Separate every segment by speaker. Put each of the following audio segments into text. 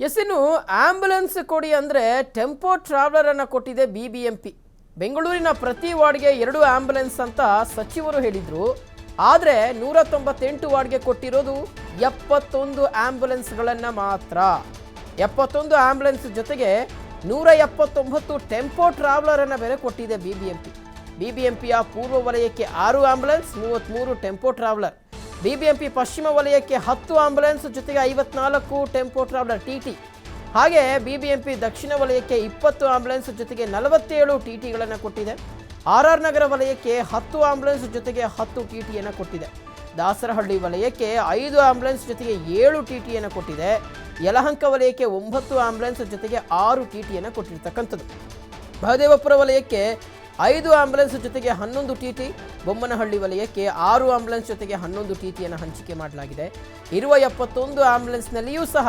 Speaker 1: S, ಇನ್ನು ambulance ಕೊಡಿ ಅಂದರೆ ಟೆಂಪೋ ಟ್ರಾವೆಲರನ್ನು ಕೊಟ್ಟಿದೆ BBMP. ಬೆಂಗಳೂರಿನ ಪ್ರತಿ ವಾರ್ಡ್ಗೆ 2 ಆಂಬ್ಯುಲೆನ್ಸ್ ಅಂತ ಸಚಿವರು ಹೇಳಿದರು. ಆದರೆ 198 ವಾರ್ಡ್ಗೆ ಕೊಟ್ಟಿರೋದು 71 ಆಂಬ್ಯುಲೆನ್ಸ್ಗಳನ್ನು ಮಾತ್ರ. 71 ಆಂಬ್ಯುಲೆನ್ಸ್ ಜೊತೆಗೆ 179 ಟೆಂಪೋ ಟ್ರಾವೆಲರನ್ನು ಬೇರೆ ಕೊಟ್ಟಿದೆ BBMP. BBMPಯ ಪೂರ್ವ ವಲಯಕ್ಕೆ 6 ಆಂಬ್ಯುಲೆನ್ಸ್, 33 ಟೆಂಪೋ ಟ್ರಾವೆಲರ್. BBMP ಪಶ್ಚಿಮ ವಲಯಕ್ಕೆ 10 ಆಂಬ್ಯುಲೆನ್ಸ್ ಜೊತೆಗೆ 54 ಟೆಂಪೋ ಟ್ರಾವೆಲರ್ TT. ಹಾಗೆ BBMP ದಕ್ಷಿಣ ವಲಯಕ್ಕೆ 20 ಆಂಬ್ಯುಲೆನ್ಸ್ ಜೊತೆಗೆ 47 TTಗಳನ್ನು ಕೊಟ್ಟಿದೆ. RR ನಗರ ವಲಯಕ್ಕೆ 10 ಆಂಬ್ಯುಲೆನ್ಸ್ ಜೊತೆಗೆ 10 TTಯನ್ನು ಕೊಟ್ಟಿದೆ. ದಾಸರಹಳ್ಳಿ ವಲಯಕ್ಕೆ 5 ಆಂಬ್ಯುಲೆನ್ಸ್ ಜೊತೆಗೆ 7 TTಯನ್ನು ಕೊಟ್ಟಿದೆ. ಯಲಹಂಕ ವಲಯಕ್ಕೆ 9 ಆಂಬ್ಯುಲೆನ್ಸ್ ಜೊತೆಗೆ 6 TTಯನ್ನು ಕೊಟ್ಟಿರ್ತಕ್ಕಂಥದ್ದು. ಮಹದೇವಪುರ ವಲಯಕ್ಕೆ 5 ಆಂಬ್ಯುಲೆನ್ಸ್ ಜೊತೆಗೆ 11 TT, ಬೊಮ್ಮನಹಳ್ಳಿ ವಲಯಕ್ಕೆ 6 ಆಂಬ್ಯುಲೆನ್ಸ್ ಜೊತೆಗೆ 11 TTಯನ್ನು ಹಂಚಿಕೆ ಮಾಡಲಾಗಿದೆ. ಇರುವ 71 ಆಂಬ್ಯುಲೆನ್ಸ್ನಲ್ಲಿಯೂ ಸಹ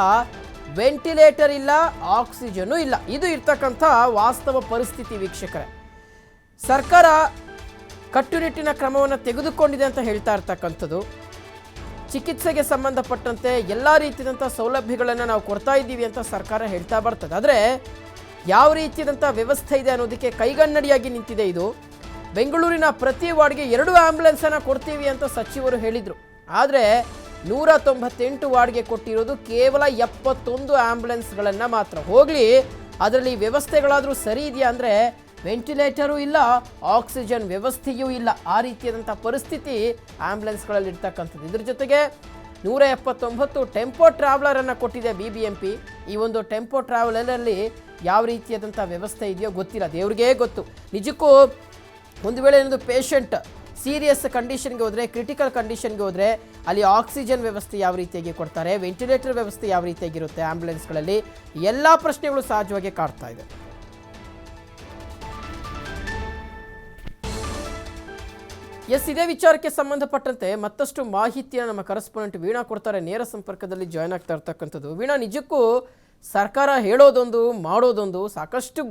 Speaker 1: ವೆಂಟಿಲೇಟರ್ ಇಲ್ಲ, ಆಕ್ಸಿಜನ್ನು ಇಲ್ಲ. ಇದು ಇರ್ತಕ್ಕಂಥ ವಾಸ್ತವ ಪರಿಸ್ಥಿತಿ ವೀಕ್ಷಕರೇ. ಸರ್ಕಾರ ಕಟ್ಟುನಿಟ್ಟಿನ ಕ್ರಮವನ್ನು ತೆಗೆದುಕೊಂಡಿದೆ ಅಂತ ಹೇಳ್ತಾ ಇರ್ತಕ್ಕಂಥದ್ದು. ಚಿಕಿತ್ಸೆಗೆ ಸಂಬಂಧಪಟ್ಟಂತೆ ಎಲ್ಲ ರೀತಿಯಾದಂಥ ಸೌಲಭ್ಯಗಳನ್ನು ನಾವು ಕೊಡ್ತಾ ಇದ್ದೀವಿ ಅಂತ ಸರ್ಕಾರ ಹೇಳ್ತಾ ಬರ್ತದೆ. ಆದರೆ ಯಾವ ರೀತಿಯಾದಂಥ ವ್ಯವಸ್ಥೆ ಇದೆ ಅನ್ನೋದಕ್ಕೆ ಕೈಗನ್ನಡಿಯಾಗಿ ನಿಂತಿದೆ ಇದು. ಬೆಂಗಳೂರಿನ ಪ್ರತಿ ವಾರ್ಡ್ಗೆ 2 ಆಂಬ್ಯುಲೆನ್ಸನ್ನು ಕೊಡ್ತೀವಿ ಅಂತ ಸಚಿವರು ಹೇಳಿದರು. ಆದರೆ 198 ವಾರ್ಡ್ಗೆ ಕೊಟ್ಟಿರೋದು ಕೇವಲ 71 ಆಂಬ್ಯುಲೆನ್ಸ್ಗಳನ್ನು ಮಾತ್ರ. ಹೋಗಲಿ, ಅದರಲ್ಲಿ ವ್ಯವಸ್ಥೆಗಳಾದರೂ ಸರಿ ಇದೆಯಾ ಅಂದರೆ ವೆಂಟಿಲೇಟರೂ ಇಲ್ಲ, ಆಕ್ಸಿಜನ್ ವ್ಯವಸ್ಥೆಯೂ ಇಲ್ಲ. ಆ ರೀತಿಯಾದಂಥ ಪರಿಸ್ಥಿತಿ ಆಂಬ್ಯುಲೆನ್ಸ್ಗಳಲ್ಲಿ ಇರ್ತಕ್ಕಂಥದ್ದು. ಇದ್ರ ಜೊತೆಗೆ 179 ಟೆಂಪೋ ಟ್ರಾವೆಲರನ್ನು ಕೊಟ್ಟಿದೆ BBMP. ಈ ಒಂದು ಟೆಂಪೋ ಟ್ರಾವೆಲರಲ್ಲಿ ಯಾವ ರೀತಿಯಾದಂಥ ವ್ಯವಸ್ಥೆ ಇದೆಯೋ ಗೊತ್ತಿಲ್ಲ, ದೇವ್ರಿಗೇ ಗೊತ್ತು. ನಿಜಕ್ಕೂ ಒಂದು ವೇಳೆ ಏನಾದರೂ ಪೇಷಂಟ್ ಸೀರಿಯಸ್ ಕಂಡೀಷನ್ಗೆ ಹೋದರೆ, ಕ್ರಿಟಿಕಲ್ ಕಂಡೀಷನ್ಗೆ ಹೋದರೆ ಅಲ್ಲಿ ಆಕ್ಸಿಜನ್ ವ್ಯವಸ್ಥೆ ಯಾವ ರೀತಿಯಾಗಿ ಕೊಡ್ತಾರೆ, ವೆಂಟಿಲೇಟರ್ ವ್ಯವಸ್ಥೆ ಯಾವ ರೀತಿಯಾಗಿರುತ್ತೆ ಆಂಬ್ಯುಲೆನ್ಸ್ಗಳಲ್ಲಿ, ಎಲ್ಲ ಪ್ರಶ್ನೆಗಳು ಸಹಜವಾಗಿ ಕಾಡ್ತಾ ಇದೆ. ಎಸ್, ಇದೇ ವಿಚಾರಕ್ಕೆ ಸಂಬಂಧಪಟ್ಟಂತೆ ಮತ್ತಷ್ಟು ಮಾಹಿತಿಯನ್ನು ನಮ್ಮ ಕರೆಸ್ಪಾಂಡೆಂಟ್ ವೀಣಾ ಕೊಡ್ತಾರೆ. ನೇರ ಸಂಪರ್ಕದಲ್ಲಿ ಜಾಯ್ನ್ ಆಗ್ತಾ ಇರ್ತಕ್ಕಂಥದ್ದು. ವೀಣಾ, ನಿಜಕ್ಕೂ ಸರ್ಕಾರ ಹೇಳೋದೊಂದು ಮಾಡೋದೊಂದು, ಸಾಕಷ್ಟು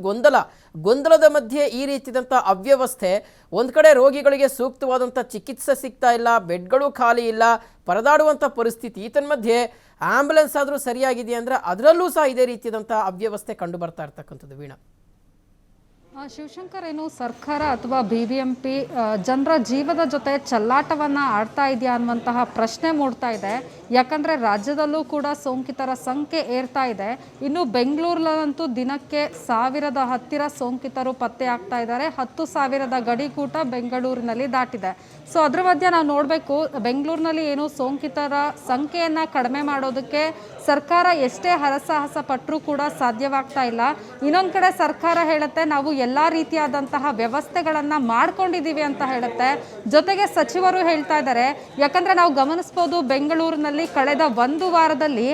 Speaker 1: ಗೊಂದಲದ ಮಧ್ಯೆ ಈ ರೀತಿಯಾದಂಥ ಅವ್ಯವಸ್ಥೆ. ಒಂದು ಕಡೆ ರೋಗಿಗಳಿಗೆ ಸೂಕ್ತವಾದಂಥ ಚಿಕಿತ್ಸೆ ಸಿಗ್ತಾ ಇಲ್ಲ, ಬೆಡ್ಗಳು ಖಾಲಿ ಇಲ್ಲ, ಪರದಾಡುವಂಥ ಪರಿಸ್ಥಿತಿ. ಈತನ ಮಧ್ಯೆ ಆಂಬ್ಯುಲೆನ್ಸ್ ಆದರೂ ಸರಿಯಾಗಿದೆ ಅಂದರೆ ಅದರಲ್ಲೂ ಸಹ ಇದೇ ರೀತಿಯಾದಂಥ ಅವ್ಯವಸ್ಥೆ ಕಂಡು ಬರ್ತಾ ಇರ್ತಕ್ಕಂಥದ್ದು. ವೀಣಾ,
Speaker 2: ಶಿವಶಂಕರ್, ಏನು ಸರ್ಕಾರ ಅಥವಾ BBMP ಜನರ ಜೀವದ ಜೊತೆ ಚೆಲ್ಲಾಟವನ್ನು ಆಡ್ತಾ ಇದೆಯಾ ಅನ್ನುವಂತಹ ಪ್ರಶ್ನೆ ಮೂಡ್ತಾ ಇದೆ. ಯಾಕಂದರೆ ರಾಜ್ಯದಲ್ಲೂ ಕೂಡ ಸೋಂಕಿತರ ಸಂಖ್ಯೆ ಏರ್ತಾ ಇದೆ. ಇನ್ನು ಬೆಂಗಳೂರಲ್ಲಂತೂ ದಿನಕ್ಕೆ 1000 ಹತ್ತಿರ ಸೋಂಕಿತರು ಪತ್ತೆ ಆಗ್ತಾ ಇದ್ದಾರೆ. 10,000 ಗಡಿಗೂಟ ಬೆಂಗಳೂರಿನಲ್ಲಿ ದಾಟಿದೆ. ಸೊ ಅದ್ರ ಮಧ್ಯೆ ನಾವು ನೋಡಬೇಕು, ಬೆಂಗಳೂರಿನಲ್ಲಿ ಏನು ಸೋಂಕಿತರ ಸಂಖ್ಯೆಯನ್ನು ಕಡಿಮೆ ಮಾಡೋದಕ್ಕೆ ಸರ್ಕಾರ ಎಷ್ಟೇ ಹರಸಾಹಸ ಪಟ್ಟರೂ ಕೂಡ ಸಾಧ್ಯವಾಗ್ತಾ ಇಲ್ಲ. ಇನ್ನೊಂದು ಕಡೆ ಸರ್ಕಾರ ಹೇಳುತ್ತೆ ನಾವು ಎಲ್ಲ ರೀತಿಯಾದಂತಹ ವ್ಯವಸ್ಥೆಗಳನ್ನು ಮಾಡ್ಕೊಂಡಿದ್ದೀವಿ ಅಂತ ಹೇಳುತ್ತೆ. ಜೊತೆಗೆ ಸಚಿವರು ಹೇಳ್ತಾ ಇದ್ದಾರೆ, ಯಾಕಂದರೆ ನಾವು ಗಮನಿಸ್ಬೋದು ಬೆಂಗಳೂರಿನಲ್ಲಿ ಕಳೆದ 1 ವಾರದಲ್ಲಿ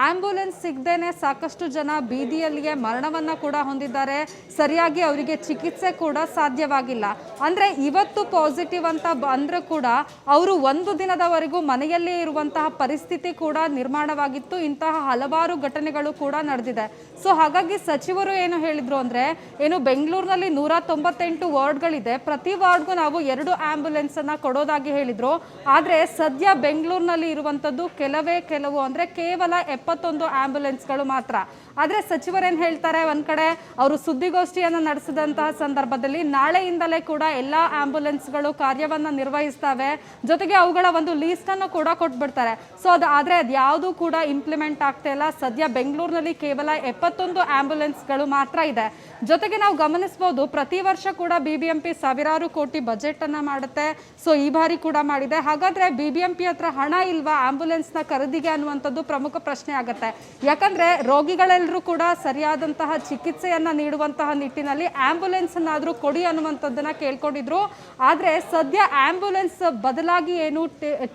Speaker 2: ಆಂಬ್ಯುಲೆನ್ಸ್ ಸಿಗದೇನೆ ಸಾಕಷ್ಟು ಜನ ಬೀದಿಯಲ್ಲಿಯೇ ಮರಣವನ್ನು ಕೂಡ ಹೊಂದಿದ್ದಾರೆ. ಸರಿಯಾಗಿ ಅವರಿಗೆ ಚಿಕಿತ್ಸೆ ಕೂಡ ಸಾಧ್ಯವಾಗಿಲ್ಲ. ಅಂದರೆ ಇವತ್ತು ಪಾಸಿಟಿವ್ ಅಂತ ಬಂದರೂ ಕೂಡ ಅವರು 1 ದಿನದವರೆಗೂ ಮನೆಯಲ್ಲೇ ಇರುವಂತಹ ಪರಿಸ್ಥಿತಿ ಕೂಡ ನಿರ್ಮಾಣವಾಗಿತ್ತು. ಇಂತಹ ಹಲವಾರು ಘಟನೆಗಳು ಕೂಡ ನಡೆದಿದೆ. ಸೊ ಹಾಗಾಗಿ ಸಚಿವರು ಏನು ಹೇಳಿದರು ಅಂದರೆ, ಏನು ಬೆಂಗಳೂರಿನಲ್ಲಿ 198 ವಾರ್ಡ್ಗಳಿದೆ, ಪ್ರತಿ ವಾರ್ಡ್ಗೂ ನಾವು 2 ಆಂಬ್ಯುಲೆನ್ಸನ್ನು ಕೊಡೋದಾಗಿ ಹೇಳಿದರು. ಆದರೆ ಸದ್ಯ ಬೆಂಗಳೂರಿನಲ್ಲಿ ಇರುವಂಥದ್ದು ಕೆಲವು ಅಂದರೆ ಕೇವಲ 71 ಆಂಬ್ಯುಲೆನ್ಸ್ಗಳು ಮಾತ್ರ. ಆದರೆ ಸಚಿವರೇನು ಹೇಳ್ತಾರೆ, ಒಂದು ಕಡೆ ಅವರು ಸುದ್ದಿಗೋಷ್ಠಿಯನ್ನು ನಡೆಸಿದಂತಹ ಸಂದರ್ಭದಲ್ಲಿ ನಾಳೆಯಿಂದಲೇ ಕೂಡ ಎಲ್ಲ ಆಂಬ್ಯುಲೆನ್ಸ್ಗಳು ಕಾರ್ಯವನ್ನು ನಿರ್ವಹಿಸ್ತವೆ, ಜೊತೆಗೆ ಅವುಗಳ ಒಂದು ಲೀಸ್ಟನ್ನು ಕೂಡ ಕೊಟ್ಬಿಡ್ತಾರೆ. ಸೊ ಆದರೆ ಅದು ಯಾವುದೂ ಕೂಡ ಇಂಪ್ಲಿಮೆಂಟ್ ಆಗ್ತಾ ಇಲ್ಲ. ಸದ್ಯ ಬೆಂಗಳೂರಿನಲ್ಲಿ ಕೇವಲ 71 ಆಂಬ್ಯುಲೆನ್ಸ್ಗಳು ಮಾತ್ರ ಇದೆ. ಜೊತೆಗೆ ನಾವು ಗಮನಿಸ್ಬೋದು, ಪ್ರತಿ ವರ್ಷ ಕೂಡ BBMP ಸಾವಿರಾರು ಕೋಟಿ ಬಜೆಟನ್ನು ಮಾಡುತ್ತೆ. ಸೊ ಈ ಬಾರಿ ಕೂಡ ಮಾಡಿದೆ. ಹಾಗಾದರೆ BBMP ಹತ್ರ ಹಣ ಇಲ್ವಾ ಆಂಬ್ಯುಲೆನ್ಸ್ನ ಖರೀದಿಗೆ ಅನ್ನುವಂಥದ್ದು ಪ್ರಮುಖ ಪ್ರಶ್ನೆ ಆಗುತ್ತೆ. ಯಾಕಂದರೆ ರೋಗಿಗಳೆಲ್ಲರೂ ಕೂಡ ಸರಿಯಾದಂತಹ ಚಿಕಿತ್ಸೆಯನ್ನು ನೀಡುವಂತಹ ನಿಟ್ಟಿನಲ್ಲಿ ಆಂಬ್ಯುಲೆನ್ಸನ್ನಾದರೂ ಕೊಡಿ ಅನ್ನುವಂಥದ್ದನ್ನು ಕೇಳ್ಕೊಂಡಿದ್ರು. ಆದರೆ ಸದ್ಯ ಆಂಬ್ಯುಲೆನ್ಸ್ ಬದಲಾಗಿ ಏನು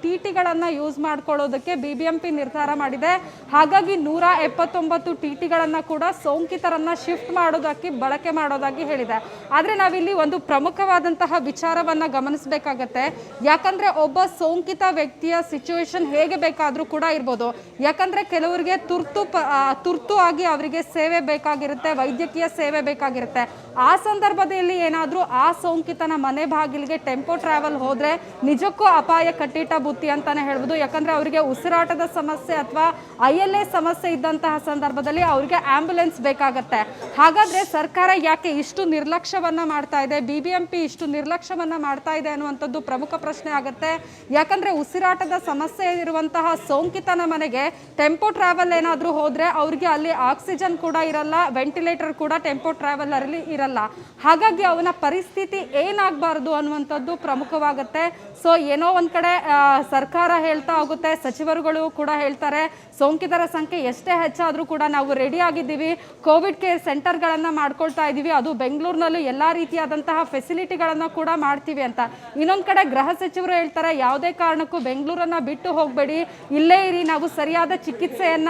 Speaker 2: TTಗಳನ್ನು ಯೂಸ್ ಮಾಡ್ಕೊಳ್ಳೋದಕ್ಕೆ BBMP ನಿರ್ಧಾರ ಮಾಡಿದೆ. ಹಾಗಾಗಿ 179 TTಗಳನ್ನು ಕೂಡ ಸೋಂಕಿತರನ್ನು ಶಿಫ್ಟ್ ಮಾಡೋದಕ್ಕೆ ಬಳಕೆ ಮಾಡೋದಾಗಿ ಹೇಳಿದೆ. ಆದರೆ ನಾವಿಲ್ಲಿ ಒಂದು ಪ್ರಮುಖವಾದಂತಹ ವಿಚಾರವನ್ನು ಗಮನಿಸಬೇಕಾಗತ್ತೆ. ಯಾಕಂದರೆ ಒಬ್ಬ ಸೋಂಕಿತ ವ್ಯಕ್ತಿಯ ಸಿಚುವೇಶನ್ ಹೇಗೆ ಬೇಕಾದರೂ ಕೂಡ ಇರ್ಬೋದು. ಯಾಕಂದರೆ ಕೆಲವರಿಗೆ ತುರ್ತು ಹಾಗಾಗಿ ಅವರಿಗೆ ಸೇವೆ ಬೇಕಾಗಿರುತ್ತೆ, ವೈದ್ಯಕೀಯ ಸೇವೆ ಬೇಕಾಗಿರುತ್ತೆ. ಆ ಸಂದರ್ಭದಲ್ಲಿ ಏನಾದರೂ ಆ ಸೋಂಕಿತನ ಮನೆ ಬಾಗಿಲಿಗೆ ಟೆಂಪೋ ಟ್ರಾವೆಲ್ ಹೋದ್ರೆ ನಿಜಕ್ಕೂ ಅಪಾಯ ಕಟ್ಟಿಟ್ಟ ಬುತ್ತಿ ಅಂತಾನೆ ಹೇಳ್ಬೋದು. ಯಾಕಂದ್ರೆ ಅವರಿಗೆ ಉಸಿರಾಟದ ಸಮಸ್ಯೆ ಅಥವಾ ILA ಸಮಸ್ಯೆ ಇದ್ದಂತಹ ಸಂದರ್ಭದಲ್ಲಿ ಅವರಿಗೆ ಆಂಬ್ಯುಲೆನ್ಸ್ ಬೇಕಾಗತ್ತೆ. ಹಾಗಾದ್ರೆ ಸರ್ಕಾರ ಯಾಕೆ ಇಷ್ಟು ನಿರ್ಲಕ್ಷ್ಯವನ್ನ ಮಾಡ್ತಾ ಇದೆ, BBMP ಇಷ್ಟು ನಿರ್ಲಕ್ಷ್ಯವನ್ನ ಮಾಡ್ತಾ ಇದೆ ಅನ್ನುವಂಥದ್ದು ಪ್ರಮುಖ ಪ್ರಶ್ನೆ ಆಗುತ್ತೆ. ಯಾಕಂದ್ರೆ ಉಸಿರಾಟದ ಸಮಸ್ಯೆ ಇರುವಂತಹ ಸೋಂಕಿತನ ಮನೆಗೆ ಟೆಂಪೋ ಟ್ರಾವೆಲ್ ಏನಾದರೂ ಹೋದ್ರೆ ಅವ್ರಿಗೆ ಅಲ್ಲಿ ಆಕ್ಸಿಜನ್ ಕೂಡ ಇರಲ್ಲ, ವೆಂಟಿಲೇಟರ್ ಕೂಡ ಟೆಂಪೋ ಟ್ರಾವೆಲರ್ ಅಲ್ಲಿ ಇರಲ್ಲ. ಹಾಗಾಗಿ ಅವನ ಪರಿಸ್ಥಿತಿ ಏನಾಗಬಾರ್ದು ಅನ್ನುವಂಥದ್ದು ಪ್ರಮುಖವಾಗುತ್ತೆ. ಸೊ ಏನೋ ಒಂದ್ ಕಡೆ ಸರ್ಕಾರ ಹೇಳ್ತಾ ಹೋಗುತ್ತೆ, ಸಚಿವರುಗಳು ಕೂಡ ಹೇಳ್ತಾರೆ ಸೋಂಕಿತರ ಸಂಖ್ಯೆ ಎಷ್ಟೇ ಹೆಚ್ಚಾದ್ರೂ ಕೂಡ ನಾವು ರೆಡಿ ಆಗಿದ್ದೀವಿ, ಕೋವಿಡ್ ಕೇರ್ ಸೆಂಟರ್ಗಳನ್ನ ಮಾಡ್ಕೊಳ್ತಾ ಇದ್ದೀವಿ, ಅದು ಬೆಂಗಳೂರಿನಲ್ಲೂ ಎಲ್ಲಾ ರೀತಿಯಾದಂತಹ ಫೆಸಿಲಿಟಿಗಳನ್ನ ಕೂಡ ಮಾಡ್ತೀವಿ ಅಂತ. ಇನ್ನೊಂದ್ ಕಡೆ ಗೃಹ ಸಚಿವರು ಹೇಳ್ತಾರೆ ಯಾವುದೇ ಕಾರಣಕ್ಕೂ ಬೆಂಗಳೂರನ್ನ ಬಿಟ್ಟು ಹೋಗ್ಬೇಡಿ, ಇಲ್ಲೇ ಇರಿ, ನಾವು ಸರಿಯಾದ ಚಿಕಿತ್ಸೆಯನ್ನ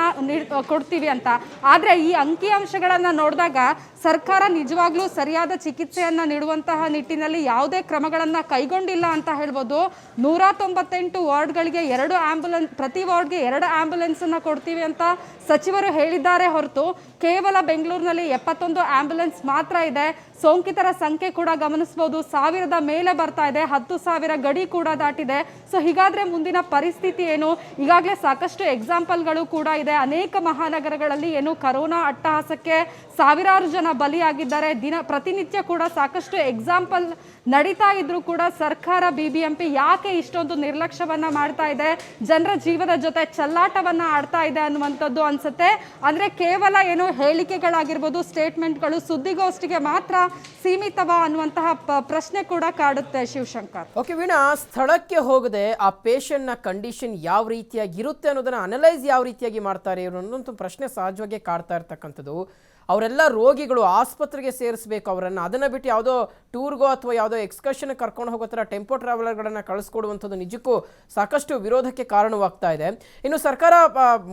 Speaker 2: ಕೊಡ್ತೀವಿ ಅಂತ. ಆದ್ರೆ ಈ ಅಂಕಿಅಂಶಗಳನ್ನ ನೋಡಿದಾಗ ಸರ್ಕಾರ ನಿಜವಾಗ್ಲೂ ಸರಿಯಾದ ಚಿಕಿತ್ಸೆಯನ್ನ ನೀಡುವಂತಹ ನಿಟ್ಟಿನಲ್ಲಿ ಯಾವುದೇ ಕ್ರಮಗಳನ್ನ ಕೈಗೊಂಡಿಲ್ಲ ಅಂತ ಹೇಳ್ಬೋದು. 198 ವಾರ್ಡ್ಗಳಿಗೆ 2 ಆಂಬ್ಯುಲೆನ್ಸ್, ಪ್ರತಿ ವಾರ್ಡ್ಗೆ 2 ಆಂಬ್ಯುಲೆನ್ಸ್ ಅನ್ನ ಕೊಡ್ತೀವಿ ಅಂತ ಸಚಿವರು ಹೇಳಿದ್ದಾರೆ ಹೊರತು ಕೇವಲ ಬೆಂಗಳೂರಿನಲ್ಲಿ 71 ಆಂಬ್ಯುಲೆನ್ಸ್ ಮಾತ್ರ ಇದೆ. ಸೋಂಕಿತರ ಸಂಖ್ಯೆ ಕೂಡ ಗಮನಿಸಬಹುದು, 1000 ಮೇಲೆ ಬರ್ತಾ ಇದೆ, 10,000 ಗಡಿ ಕೂಡ ದಾಟಿದೆ. ಸೊ ಹೀಗಾದ್ರೆ ಮುಂದಿನ ಪರಿಸ್ಥಿತಿ ಏನು? ಈಗಾಗಲೇ ಸಾಕಷ್ಟು ಎಕ್ಸಾಂಪಲ್ಗಳು ಕೂಡ ಇದೆ. ಅನೇಕ ಮಹಾನಗರಗಳಲ್ಲಿ ಏನು ಕರೋನಾ ಅಟ್ಟಹಾಸಕ್ಕೆ ಸಾವಿರಾರು ಜನ ಬಲಿಯಾಗಿದ್ದಾರೆ. ಪ್ರತಿನಿತ್ಯ ಕೂಡ ಸಾಕಷ್ಟು ಎಕ್ಸಾಂಪಲ್ ನಡೀತಾ ಇದ್ರೂ ಕೂಡ ಸರ್ಕಾರ BBMP ಯಾಕೆ ಇಷ್ಟೊಂದು ನಿರ್ಲಕ್ಷ್ಯವನ್ನ ಮಾಡ್ತಾ ಇದೆ, ಜನರ ಜೀವದ ಜೊತೆ ಚೆಲ್ಲಾಟವನ್ನ ಆಡ್ತಾ ಇದೆ ಅನ್ನುವಂಥದ್ದು ಅನ್ಸುತ್ತೆ. ಅಂದ್ರೆ ಕೇವಲ ಏನು ಹೇಳಿಕೆಗಳಾಗಿರ್ಬೋದು, ಸ್ಟೇಟ್ಮೆಂಟ್ಗಳು, ಸುದ್ದಿಗೋಷ್ಠಿಗೆ ಮಾತ್ರ ಸೀಮಿತವಾ ಅನ್ನುವಂತಹ ಪ್ರಶ್ನೆ ಕೂಡ ಕಾಡುತ್ತೆ ಶಿವಶಂಕರ್.
Speaker 1: ಓಕೆ ವೀಣಾ, ಸ್ಥಳಕ್ಕೆ ಹೋಗದೆ ಆ ಪೇಷಂಟ್ನ ಕಂಡೀಷನ್ ಯಾವ ರೀತಿಯಾಗಿ ಇರುತ್ತೆ ಅನ್ನೋದನ್ನ ಅನಲೈಸ್ ಯಾವ ರೀತಿಯಾಗಿ ಮಾಡ್ತಾರೆ ಇವರು ಅನ್ನೋಂಥ ಪ್ರಶ್ನೆ ಸಹಜವಾಗಿ ಕಾಡ್ತಾ ಇರ್ತಕ್ಕಂಥದ್ದು. ಅವರೆಲ್ಲ ರೋಗಿಗಳು ಆಸ್ಪತ್ರೆಗೆ ಸೇರಿಸಬೇಕು ಅವರನ್ನು, ಅದನ್ನು ಬಿಟ್ಟು ಯಾವುದೋ ಟೂರ್ಗೋ ಅಥವಾ ಯಾವುದೋ ಎಕ್ಸ್ಕರ್ಷನ್ ಕರ್ಕೊಂಡು ಹೋಗೋ ಥರ ಟೆಂಪೋ ಟ್ರಾವೆಲರ್ಗಳನ್ನು ಕಳಿಸ್ಕೊಡುವಂಥದ್ದು ನಿಜಕ್ಕೂ ಸಾಕಷ್ಟು ವಿರೋಧಕ್ಕೆ ಕಾರಣವಾಗ್ತಾ ಇದೆ. ಇನ್ನು ಸರ್ಕಾರ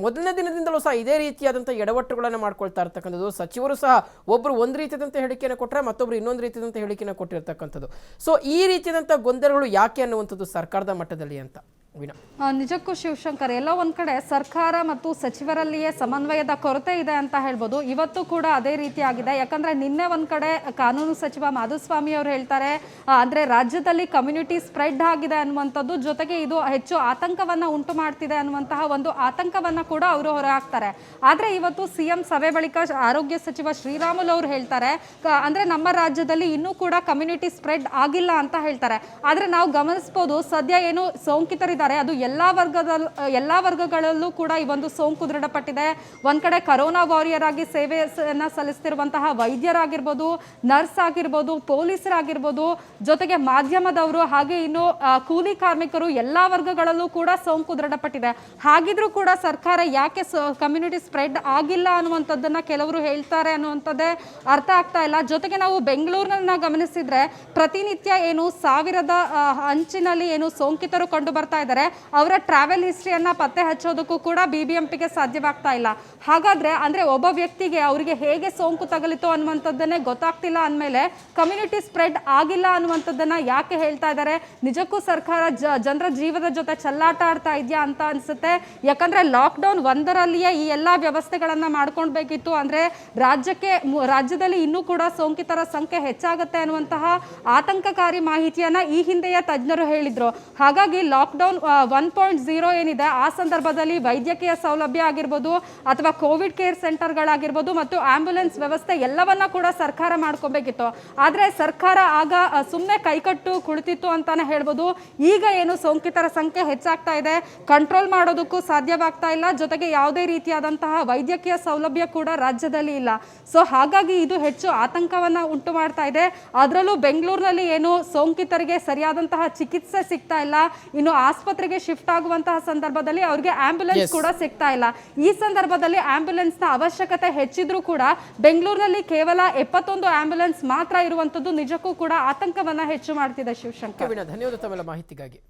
Speaker 1: ಮೊದಲನೇ ದಿನದಿಂದಲೂ ಸಹ ಇದೇ ರೀತಿಯಾದಂಥ ಎಡವಟ್ಟುಗಳನ್ನು ಮಾಡ್ಕೊಳ್ತಾ ಇರ್ತಕ್ಕಂಥದ್ದು. ಸಚಿವರು ಸಹ ಒಬ್ಬರು ಒಂದು ರೀತಿಯಾದಂಥ ಹೇಳಿಕೆಯನ್ನು ಕೊಟ್ಟರೆ ಮತ್ತೊಬ್ಬರು ಇನ್ನೊಂದು ರೀತಿಯಾದಂಥ ಹೇಳಿಕೆಯನ್ನು ಕೊಟ್ಟಿರ್ತಕ್ಕಂಥದ್ದು. ಸೊ ಈ ರೀತಿಯಾದಂಥ ಗೊಂದಲಗಳು ಯಾಕೆ ಅನ್ನುವಂಥದ್ದು ಸರ್ಕಾರದ ಮಟ್ಟದಲ್ಲಿ ಅಂತ ವೀಣಾ?
Speaker 2: ನಿಜಕ್ಕೂ ಶಿವಶಂಕರ್, ಎಲ್ಲೋ ಒಂದ್ ಕಡೆ ಸರ್ಕಾರ ಮತ್ತು ಸಚಿವರಲ್ಲಿಯೇ ಸಮನ್ವಯದ ಕೊರತೆ ಇದೆ ಅಂತ ಹೇಳ್ಬೋದು. ಇವತ್ತು ಕೂಡ ಅದೇ ರೀತಿ ಆಗಿದೆ. ಯಾಕಂದ್ರೆ ನಿನ್ನೆ ಒಂದ್ ಕಡೆ ಕಾನೂನು ಸಚಿವ ಮಾಧುಸ್ವಾಮಿ ಅವರು ಹೇಳ್ತಾರೆ ಅಂದ್ರೆ ರಾಜ್ಯದಲ್ಲಿ ಕಮ್ಯುನಿಟಿ ಸ್ಪ್ರೆಡ್ ಆಗಿದೆ ಅನ್ನುವಂಥದ್ದು, ಜೊತೆಗೆ ಇದು ಹೆಚ್ಚು ಆತಂಕವನ್ನ ಉಂಟು ಮಾಡ್ತಿದೆ ಅನ್ನುವಂತಹ ಒಂದು ಆತಂಕವನ್ನ ಕೂಡ ಅವರು ಹೊರ ಹಾಕ್ತಾರೆ. ಆದ್ರೆ ಇವತ್ತು CM ಸಭೆ ಬಳಿಕ ಆರೋಗ್ಯ ಸಚಿವ ಶ್ರೀರಾಮುಲು ಅವರು ಹೇಳ್ತಾರೆ ಅಂದ್ರೆ ನಮ್ಮ ರಾಜ್ಯದಲ್ಲಿ ಇನ್ನೂ ಕೂಡ ಕಮ್ಯುನಿಟಿ ಸ್ಪ್ರೆಡ್ ಆಗಿಲ್ಲ ಅಂತ ಹೇಳ್ತಾರೆ. ಆದ್ರೆ ನಾವು ಗಮನಿಸಬಹುದು ಸದ್ಯ ಏನು ಸೋಂಕಿತರಿದ್ದಾರೆ ಅದು ಎಲ್ಲಾ ವರ್ಗಗಳಲ್ಲೂ ಕೂಡ ಈ ಒಂದು ಸೋಂಕು ದೃಢಪಟ್ಟಿದೆ. ಒಂದ್ ಕಡೆ ಕರೋನಾ ವಾರಿಯರ್ ಆಗಿ ಸೇವೆಯನ್ನ ಸಲ್ಲಿಸ್ತಿರುವಂತಹ ವೈದ್ಯರಾಗಿರ್ಬೋದು, ನರ್ಸ್ ಆಗಿರ್ಬೋದು, ಪೊಲೀಸರಾಗಿರ್ಬೋದು, ಜೊತೆಗೆ ಮಾಧ್ಯಮದವರು, ಹಾಗೆ ಇನ್ನು ಕೂಲಿ ಕಾರ್ಮಿಕರು, ಎಲ್ಲಾ ವರ್ಗಗಳಲ್ಲೂ ಕೂಡ ಸೋಂಕು ದೃಢಪಟ್ಟಿದೆ. ಹಾಗಿದ್ರೂ ಕೂಡ ಸರ್ಕಾರ ಯಾಕೆ ಕಮ್ಯುನಿಟಿ ಸ್ಪ್ರೆಡ್ ಆಗಿಲ್ಲ ಅನ್ನುವಂಥದ್ದನ್ನ ಕೆಲವರು ಹೇಳ್ತಾರೆ ಅನ್ನುವಂಥದ್ದೇ ಅರ್ಥ ಆಗ್ತಾ ಇಲ್ಲ. ಜೊತೆಗೆ ನಾವು ಬೆಂಗಳೂರನ್ನ ಗಮನಿಸಿದ್ರೆ ಪ್ರತಿನಿತ್ಯ ಏನು 1000 ಅಂಚಿನಲ್ಲಿ ಏನು ಸೋಂಕಿತರು ಕಂಡು ಬರ್ತಾ ಇದ್ದಾರೆ, ಅವರ ಟ್ರಾವೆಲ್ ಹಿಸ್ಟ್ರಿಯನ್ನ ಪತ್ತೆ ಹಚ್ಚೋದಕ್ಕೂ ಕೂಡ BBMPಗೆ ಸಾಧ್ಯವಾಗ್ತಾ ಇಲ್ಲ. ಹಾಗಾದ್ರೆ ಅಂದ್ರೆ ಒಬ್ಬ ವ್ಯಕ್ತಿಗೆ ಅವರಿಗೆ ಹೇಗೆ ಸೋಂಕು ತಗಲಿತು ಅನ್ನುವಂಥದ್ದನ್ನೇ ಗೊತ್ತಾಗ್ತಿಲ್ಲ ಅಂದಮೇಲೆ ಕಮ್ಯುನಿಟಿ ಸ್ಪ್ರೆಡ್ ಆಗಿಲ್ಲ ಅನ್ನುವಂಥದ್ದನ್ನ ಯಾಕೆ ಹೇಳ್ತಾ ಇದ್ದಾರೆ? ನಿಜಕ್ಕೂ ಸರ್ಕಾರ ಜನರ ಜೀವದ ಜೊತೆ ಚೆಲ್ಲಾಟ ಆಡ್ತಾ ಇದೆಯಾ ಅಂತ ಅನ್ಸುತ್ತೆ. ಯಾಕಂದ್ರೆ ಲಾಕ್ಡೌನ್ 1ರಲ್ಲಿಯೇ ಈ ಎಲ್ಲಾ ವ್ಯವಸ್ಥೆಗಳನ್ನ ಮಾಡ್ಕೊಳ್ಬೇಕಿತ್ತು. ಅಂದ್ರೆ ರಾಜ್ಯದಲ್ಲಿ ಇನ್ನೂ ಕೂಡ ಸೋಂಕಿತರ ಸಂಖ್ಯೆ ಹೆಚ್ಚಾಗುತ್ತೆ ಅನ್ನುವಂತಹ ಆತಂಕಕಾರಿ ಮಾಹಿತಿಯನ್ನ ಈ ಹಿಂದೆಯೇ ತಜ್ಞರು ಹೇಳಿದ್ರು. ಹಾಗಾಗಿ ಲಾಕ್ಡೌನ್ 1.0 ಏನಿದೆ ಆ ಸಂದರ್ಭದಲ್ಲಿ ವೈದ್ಯಕೀಯ ಸೌಲಭ್ಯ ಆಗಿರ್ಬೋದು ಅಥವಾ ಕೋವಿಡ್ ಕೇರ್ ಸೆಂಟರ್ಗಳಾಗಿರ್ಬೋದು ಮತ್ತು ಆಂಬ್ಯುಲೆನ್ಸ್ ವ್ಯವಸ್ಥೆ ಎಲ್ಲವನ್ನ ಕೂಡ ಸರ್ಕಾರ ಮಾಡ್ಕೋಬೇಕಿತ್ತು. ಆದ್ರೆ ಸರ್ಕಾರ ಆಗ ಸುಮ್ಮನೆ ಕೈಕಟ್ಟು ಕುಳಿತಿತ್ತು ಅಂತಾನೆ ಹೇಳ್ಬೋದು. ಈಗ ಏನು ಸೋಂಕಿತರ ಸಂಖ್ಯೆ ಹೆಚ್ಚಾಗ್ತಾ ಇದೆ, ಕಂಟ್ರೋಲ್ ಮಾಡೋದಕ್ಕೂ ಸಾಧ್ಯವಾಗ್ತಾ ಇಲ್ಲ. ಜೊತೆಗೆ ಯಾವುದೇ ರೀತಿಯಾದಂತಹ ವೈದ್ಯಕೀಯ ಸೌಲಭ್ಯ ಕೂಡ ರಾಜ್ಯದಲ್ಲಿ ಇಲ್ಲ. ಸೊ ಹಾಗಾಗಿ ಇದು ಹೆಚ್ಚು ಆತಂಕವನ್ನ ಉಂಟು ಮಾಡ್ತಾ ಇದೆ. ಅದರಲ್ಲೂ ಬೆಂಗಳೂರಿನಲ್ಲಿ ಏನು ಸೋಂಕಿತರಿಗೆ ಸರಿಯಾದಂತಹ ಚಿಕಿತ್ಸೆ ಸಿಗ್ತಾ ಇಲ್ಲ, ಇನ್ನು ಆಸ್ಪತ್ರೆಗೆ ಶಿಫ್ಟ್ ಆಗುವಂತಹ ಸಂದರ್ಭದಲ್ಲಿ ಅವರಿಗೆ ಆಂಬ್ಯುಲೆನ್ಸ್ ಕೂಡ ಸಿಗ್ತಾ ಇಲ್ಲ. ಈ ಸಂದರ್ಭದಲ್ಲಿ ಆಂಬ್ಯುಲೆನ್ಸ್ ನ ಅವಶ್ಯಕತೆ ಹೆಚ್ಚಿದ್ರೂ ಕೂಡ ಬೆಂಗಳೂರಿನಲ್ಲಿ ಕೇವಲ 71 ಆಂಬ್ಯುಲೆನ್ಸ್ ಮಾತ್ರ ಇರುವಂತದ್ದು ನಿಜಕ್ಕೂ ಕೂಡ ಆತಂಕವನ್ನ ಹೆಚ್ಚು ಮಾಡ್ತಿದೆ ಶಿವಶಂಕರ್.
Speaker 1: ಧನ್ಯವಾದ ತಮ್ಮೆಲ್ಲ ಮಾಹಿತಿಗಾಗಿ.